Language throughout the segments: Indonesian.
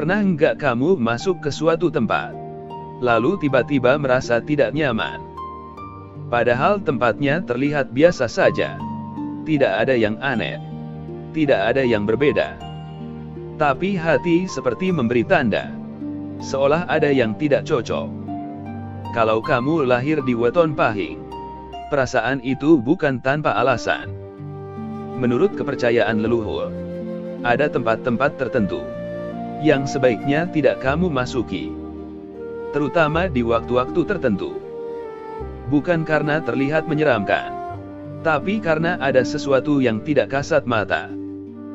Pernah enggak kamu masuk ke suatu tempat, lalu tiba-tiba merasa tidak nyaman? Padahal tempatnya terlihat biasa saja. Tidak ada yang aneh. Tidak ada yang berbeda. Tapi hati seperti memberi tanda. Seolah ada yang tidak cocok. Kalau kamu lahir di weton pahing, perasaan itu bukan tanpa alasan. Menurut kepercayaan leluhur, ada tempat-tempat tertentu yang sebaiknya tidak kamu masuki, terutama di waktu-waktu tertentu. Bukan karena terlihat menyeramkan, tapi karena ada sesuatu yang tidak kasat mata,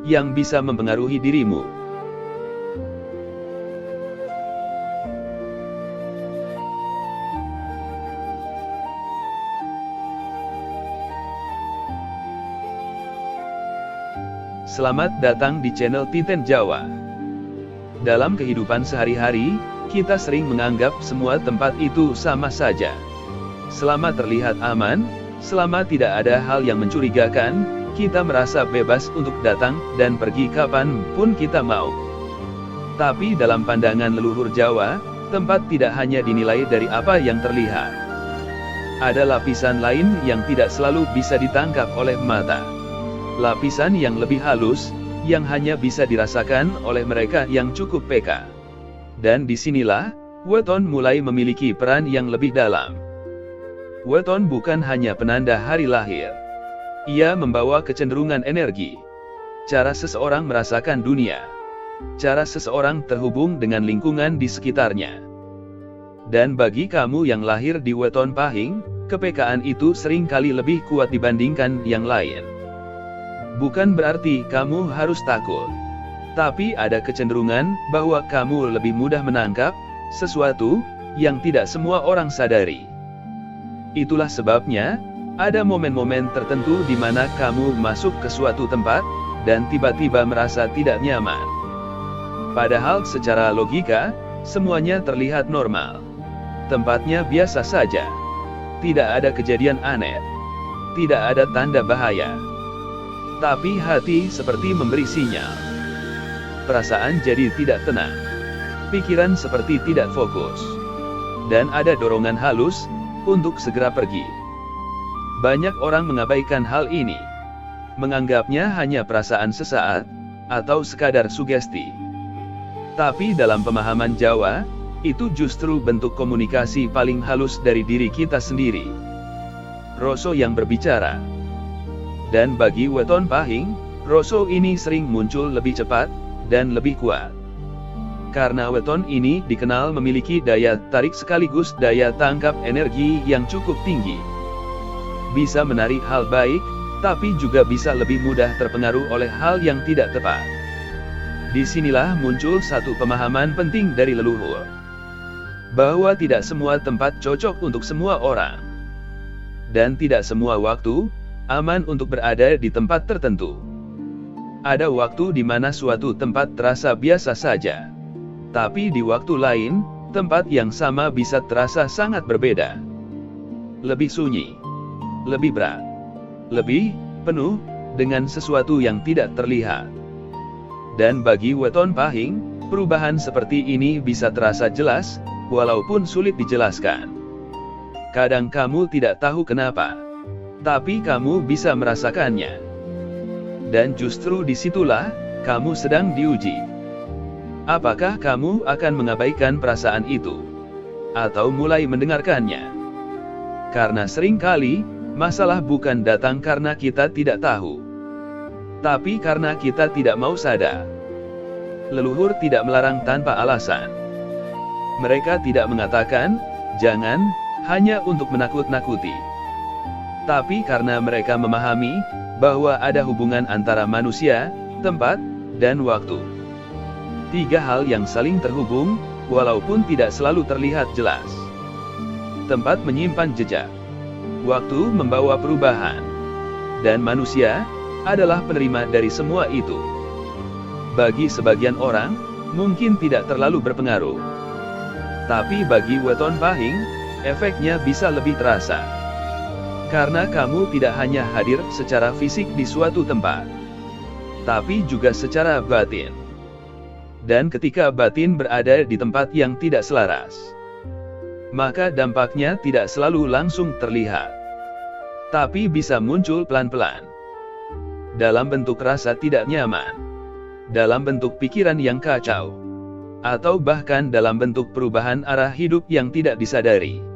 yang bisa mempengaruhi dirimu. Selamat datang di channel Tinten Jawa. Dalam kehidupan sehari-hari, kita sering menganggap semua tempat itu sama saja. Selama terlihat aman, selama tidak ada hal yang mencurigakan, kita merasa bebas untuk datang dan pergi kapan pun kita mau. Tapi dalam pandangan leluhur Jawa, tempat tidak hanya dinilai dari apa yang terlihat. Ada lapisan lain yang tidak selalu bisa ditangkap oleh mata. Lapisan yang lebih halus, yang hanya bisa dirasakan oleh mereka yang cukup peka. Dan disinilah, weton mulai memiliki peran yang lebih dalam. Weton bukan hanya penanda hari lahir. Ia membawa kecenderungan energi. Cara seseorang merasakan dunia. Cara seseorang terhubung dengan lingkungan di sekitarnya. Dan bagi kamu yang lahir di weton pahing, kepekaan itu sering kali lebih kuat dibandingkan yang lain. Bukan berarti kamu harus takut. Tapi ada kecenderungan bahwa kamu lebih mudah menangkap sesuatu yang tidak semua orang sadari. Itulah sebabnya, ada momen-momen tertentu di mana kamu masuk ke suatu tempat, dan tiba-tiba merasa tidak nyaman. Padahal secara logika, semuanya terlihat normal. Tempatnya biasa saja. Tidak ada kejadian aneh. Tidak ada tanda bahaya. Tapi hati seperti memberi sinyal. Perasaan jadi tidak tenang. Pikiran seperti tidak fokus. Dan ada dorongan halus untuk segera pergi. Banyak orang mengabaikan hal ini. Menganggapnya hanya perasaan sesaat, atau sekadar sugesti. Tapi dalam pemahaman Jawa, itu justru bentuk komunikasi paling halus dari diri kita sendiri. Rasa yang berbicara. Dan bagi weton pahing, rasa ini sering muncul lebih cepat, dan lebih kuat. Karena weton ini dikenal memiliki daya tarik sekaligus daya tangkap energi yang cukup tinggi. Bisa menarik hal baik, tapi juga bisa lebih mudah terpengaruh oleh hal yang tidak tepat. Disinilah muncul satu pemahaman penting dari leluhur. Bahwa tidak semua tempat cocok untuk semua orang. Dan tidak semua waktu aman untuk berada di tempat tertentu. Ada waktu di mana suatu tempat terasa biasa saja. Tapi di waktu lain, tempat yang sama bisa terasa sangat berbeda. Lebih sunyi. Lebih berat. Lebih penuh dengan sesuatu yang tidak terlihat. Dan bagi weton pahing, perubahan seperti ini bisa terasa jelas, walaupun sulit dijelaskan. Kadang kamu tidak tahu kenapa. Tapi kamu bisa merasakannya. Dan justru disitulah, kamu sedang diuji. Apakah kamu akan mengabaikan perasaan itu? Atau mulai mendengarkannya? Karena seringkali, masalah bukan datang karena kita tidak tahu. Tapi karena kita tidak mau sadar. Leluhur tidak melarang tanpa alasan. Mereka tidak mengatakan, jangan, hanya untuk menakut-nakuti. Tapi karena mereka memahami, bahwa ada hubungan antara manusia, tempat, dan waktu. Tiga hal yang saling terhubung, walaupun tidak selalu terlihat jelas. Tempat menyimpan jejak. Waktu membawa perubahan. Dan manusia, adalah penerima dari semua itu. Bagi sebagian orang, mungkin tidak terlalu berpengaruh. Tapi bagi weton pahing, efeknya bisa lebih terasa. Karena kamu tidak hanya hadir secara fisik di suatu tempat, tapi juga secara batin. Dan ketika batin berada di tempat yang tidak selaras, maka dampaknya tidak selalu langsung terlihat, tapi bisa muncul pelan-pelan. Dalam bentuk rasa tidak nyaman, dalam bentuk pikiran yang kacau, atau bahkan dalam bentuk perubahan arah hidup yang tidak disadari.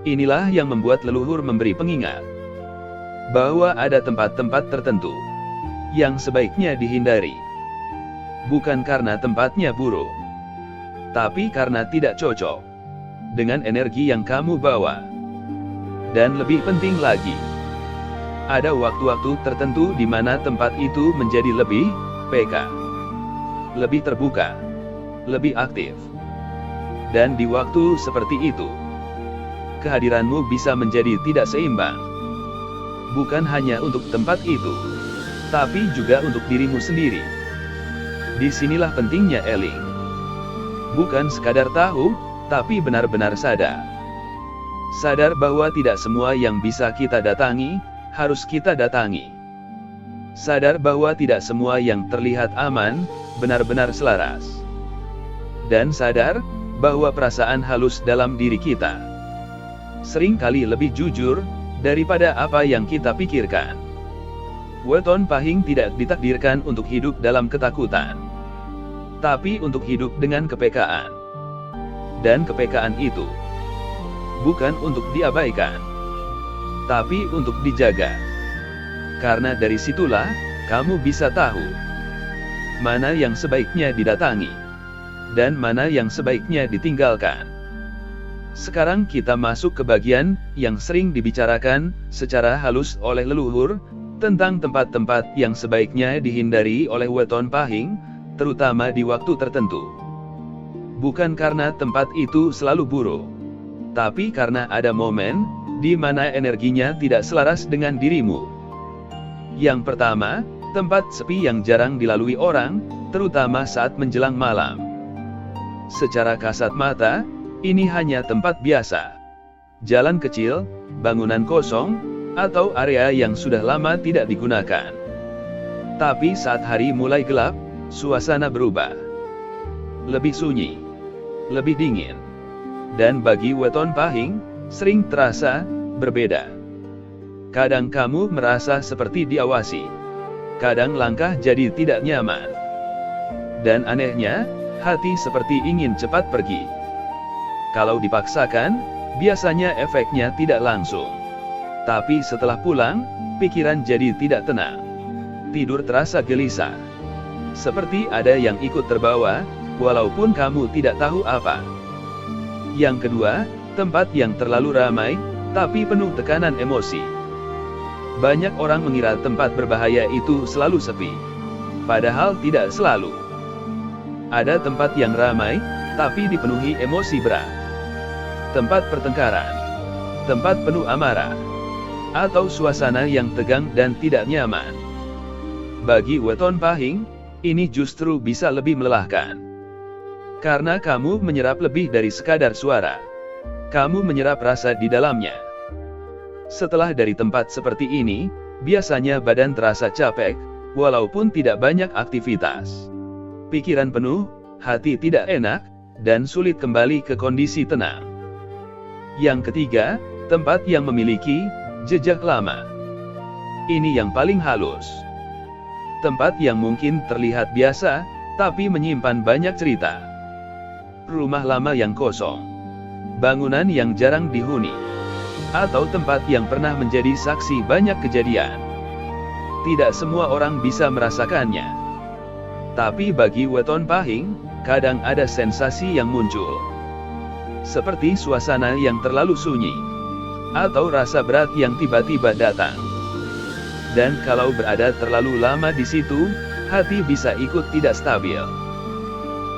Inilah yang membuat leluhur memberi pengingat bahwa ada tempat-tempat tertentu yang sebaiknya dihindari. Bukan karena tempatnya buruk, tapi karena tidak cocok dengan energi yang kamu bawa. Dan lebih penting lagi, ada waktu-waktu tertentu di mana tempat itu menjadi lebih peka, lebih terbuka, lebih aktif. Dan di waktu seperti itu, kehadiranmu bisa menjadi tidak seimbang. Bukan hanya untuk tempat itu, tapi juga untuk dirimu sendiri. Disinilah pentingnya Eling. Bukan sekadar tahu, tapi benar-benar sadar. Sadar bahwa tidak semua yang bisa kita datangi, harus kita datangi. Sadar bahwa tidak semua yang terlihat aman, benar-benar selaras. Dan sadar bahwa perasaan halus dalam diri kita seringkali lebih jujur daripada apa yang kita pikirkan. Weton Pahing tidak ditakdirkan untuk hidup dalam ketakutan, tapi untuk hidup dengan kepekaan. Dan kepekaan itu bukan untuk diabaikan, tapi untuk dijaga. Karena dari situlah kamu bisa tahu mana yang sebaiknya didatangi dan mana yang sebaiknya ditinggalkan. Sekarang kita masuk ke bagian yang sering dibicarakan secara halus oleh leluhur, tentang tempat-tempat yang sebaiknya dihindari oleh Weton Pahing, terutama di waktu tertentu. Bukan karena tempat itu selalu buruk, tapi karena ada momen di mana energinya tidak selaras dengan dirimu. Yang pertama, tempat sepi yang jarang dilalui orang, terutama saat menjelang malam. Secara kasat mata, ini hanya tempat biasa. Jalan kecil, bangunan kosong, atau area yang sudah lama tidak digunakan. Tapi saat hari mulai gelap, suasana berubah. Lebih sunyi, lebih dingin. Dan bagi Weton Pahing, sering terasa berbeda. Kadang kamu merasa seperti diawasi. Kadang langkah jadi tidak nyaman. Dan anehnya, hati seperti ingin cepat pergi. Kalau dipaksakan, biasanya efeknya tidak langsung. Tapi setelah pulang, pikiran jadi tidak tenang. Tidur terasa gelisah. Seperti ada yang ikut terbawa, walaupun kamu tidak tahu apa. Yang kedua, tempat yang terlalu ramai, tapi penuh tekanan emosi. Banyak orang mengira tempat berbahaya itu selalu sepi. Padahal tidak selalu. Ada tempat yang ramai, tapi dipenuhi emosi berat. Tempat pertengkaran. Tempat penuh amarah. Atau suasana yang tegang dan tidak nyaman. Bagi Weton Pahing, ini justru bisa lebih melelahkan. Karena kamu menyerap lebih dari sekadar suara. Kamu menyerap rasa di dalamnya. Setelah dari tempat seperti ini, biasanya badan terasa capek, walaupun tidak banyak aktivitas. Pikiran penuh, hati tidak enak, dan sulit kembali ke kondisi tenang. Yang ketiga, tempat yang memiliki jejak lama. Ini yang paling halus. Tempat yang mungkin terlihat biasa, tapi menyimpan banyak cerita. Rumah lama yang kosong. Bangunan yang jarang dihuni. Atau tempat yang pernah menjadi saksi banyak kejadian. Tidak semua orang bisa merasakannya. Tapi bagi Weton Pahing, kadang ada sensasi yang muncul. Seperti suasana yang terlalu sunyi. Atau rasa berat yang tiba-tiba datang. Dan kalau berada terlalu lama di situ, hati bisa ikut tidak stabil.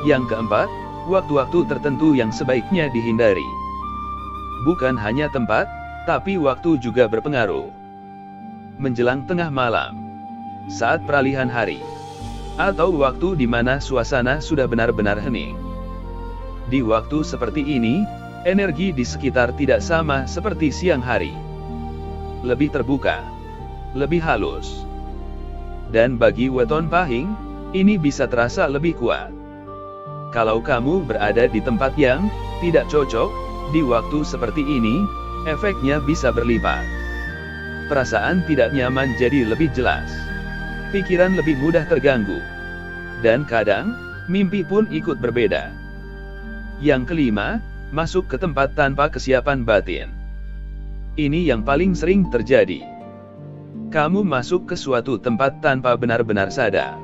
Yang keempat, waktu-waktu tertentu yang sebaiknya dihindari. Bukan hanya tempat, tapi waktu juga berpengaruh. Menjelang tengah malam, saat peralihan hari, atau waktu di mana suasana sudah benar-benar hening. Di waktu seperti ini, energi di sekitar tidak sama seperti siang hari. Lebih terbuka, lebih halus. Dan bagi Weton Pahing, ini bisa terasa lebih kuat. Kalau kamu berada di tempat yang tidak cocok, di waktu seperti ini, efeknya bisa berlipat. Perasaan tidak nyaman jadi lebih jelas. Pikiran lebih mudah terganggu. Dan kadang, mimpi pun ikut berbeda. Yang kelima, masuk ke tempat tanpa kesiapan batin. Ini yang paling sering terjadi. Kamu masuk ke suatu tempat tanpa benar-benar sadar.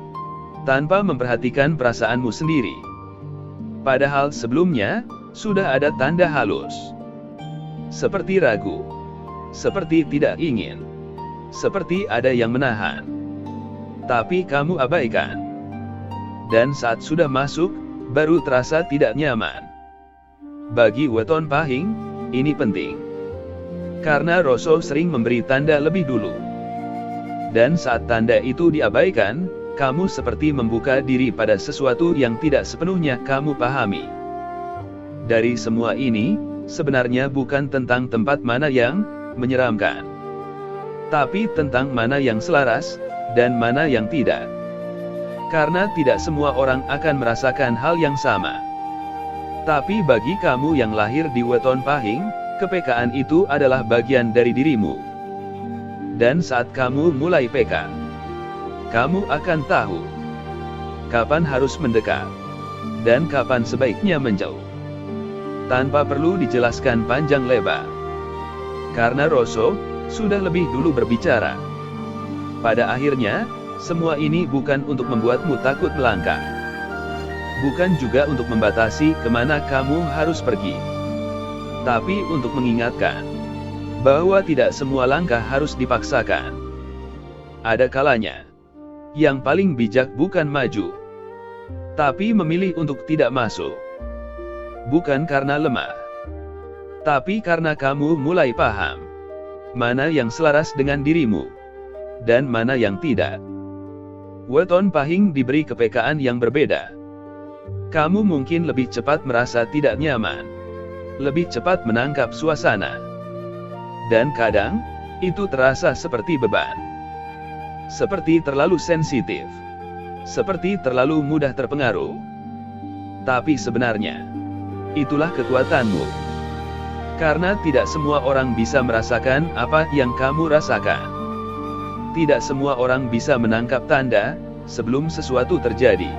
Tanpa memperhatikan perasaanmu sendiri. Padahal sebelumnya, sudah ada tanda halus. Seperti ragu. Seperti tidak ingin. Seperti ada yang menahan. Tapi kamu abaikan. Dan saat sudah masuk, baru terasa tidak nyaman. Bagi weton pahing, ini penting. Karena Roso sering memberi tanda lebih dulu. Dan saat tanda itu diabaikan, kamu seperti membuka diri pada sesuatu yang tidak sepenuhnya kamu pahami. Dari semua ini, sebenarnya bukan tentang tempat mana yang menyeramkan. Tapi tentang mana yang selaras, dan mana yang tidak. Karena tidak semua orang akan merasakan hal yang sama. Tapi bagi kamu yang lahir di weton pahing, kepekaan itu adalah bagian dari dirimu. Dan saat kamu mulai peka, kamu akan tahu kapan harus mendekat, dan kapan sebaiknya menjauh. Tanpa perlu dijelaskan panjang lebar. Karena Roso sudah lebih dulu berbicara. Pada akhirnya, semua ini bukan untuk membuatmu takut melangkah. Bukan juga untuk membatasi kemana kamu harus pergi. Tapi untuk mengingatkan bahwa tidak semua langkah harus dipaksakan. Ada kalanya yang paling bijak bukan maju, tapi memilih untuk tidak masuk. Bukan karena lemah, tapi karena kamu mulai paham mana yang selaras dengan dirimu, dan mana yang tidak. Weton pahing diberi kepekaan yang berbeda. Kamu mungkin lebih cepat merasa tidak nyaman, lebih cepat menangkap suasana. Dan kadang, itu terasa seperti beban. Seperti terlalu sensitif. Seperti terlalu mudah terpengaruh. Tapi sebenarnya, itulah kekuatanmu. Karena tidak semua orang bisa merasakan apa yang kamu rasakan. Tidak semua orang bisa menangkap tanda sebelum sesuatu terjadi.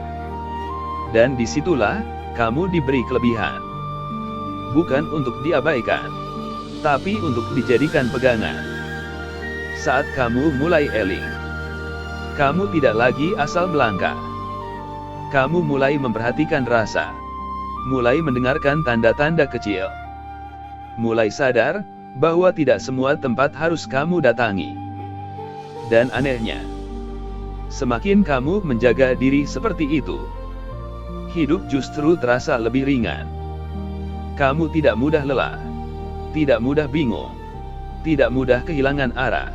Dan disitulah kamu diberi kelebihan. Bukan untuk diabaikan, tapi untuk dijadikan pegangan. Saat kamu mulai eling, kamu tidak lagi asal melangkah. Kamu mulai memperhatikan rasa. Mulai mendengarkan tanda-tanda kecil. Mulai sadar bahwa tidak semua tempat harus kamu datangi. Dan anehnya, semakin kamu menjaga diri seperti itu, hidup justru terasa lebih ringan. Kamu tidak mudah lelah, tidak mudah bingung, tidak mudah kehilangan arah.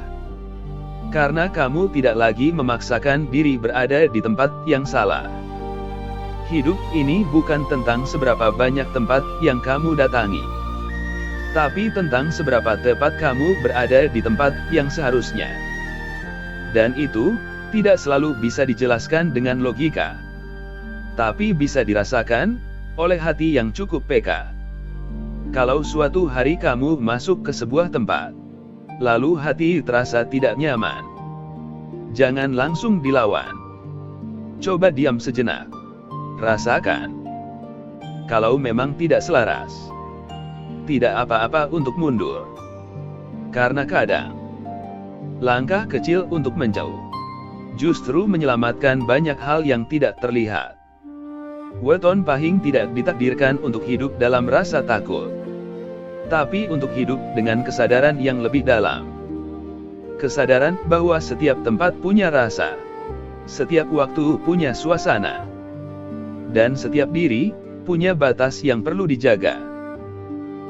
Karena kamu tidak lagi memaksakan diri berada di tempat yang salah. Hidup ini bukan tentang seberapa banyak tempat yang kamu datangi, tapi tentang seberapa tepat kamu berada di tempat yang seharusnya. Dan itu tidak selalu bisa dijelaskan dengan logika, tapi bisa dirasakan oleh hati yang cukup peka. Kalau suatu hari kamu masuk ke sebuah tempat, lalu hati terasa tidak nyaman, jangan langsung dilawan. Coba diam sejenak. Rasakan. Kalau memang tidak selaras, tidak apa-apa untuk mundur. Karena kadang, langkah kecil untuk menjauh justru menyelamatkan banyak hal yang tidak terlihat. Weton pahing tidak ditakdirkan untuk hidup dalam rasa takut, tapi untuk hidup dengan kesadaran yang lebih dalam. Kesadaran bahwa setiap tempat punya rasa, setiap waktu punya suasana, dan setiap diri punya batas yang perlu dijaga.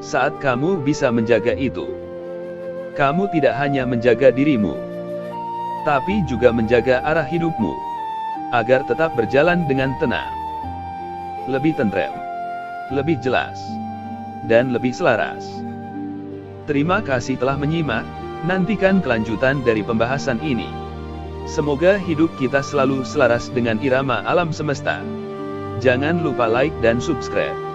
Saat kamu bisa menjaga itu, kamu tidak hanya menjaga dirimu, tapi juga menjaga arah hidupmu, agar tetap berjalan dengan tenang, lebih tentrem, lebih jelas, dan lebih selaras. Terima kasih telah menyimak, nantikan kelanjutan dari pembahasan ini. Semoga hidup kita selalu selaras dengan irama alam semesta. Jangan lupa like dan subscribe.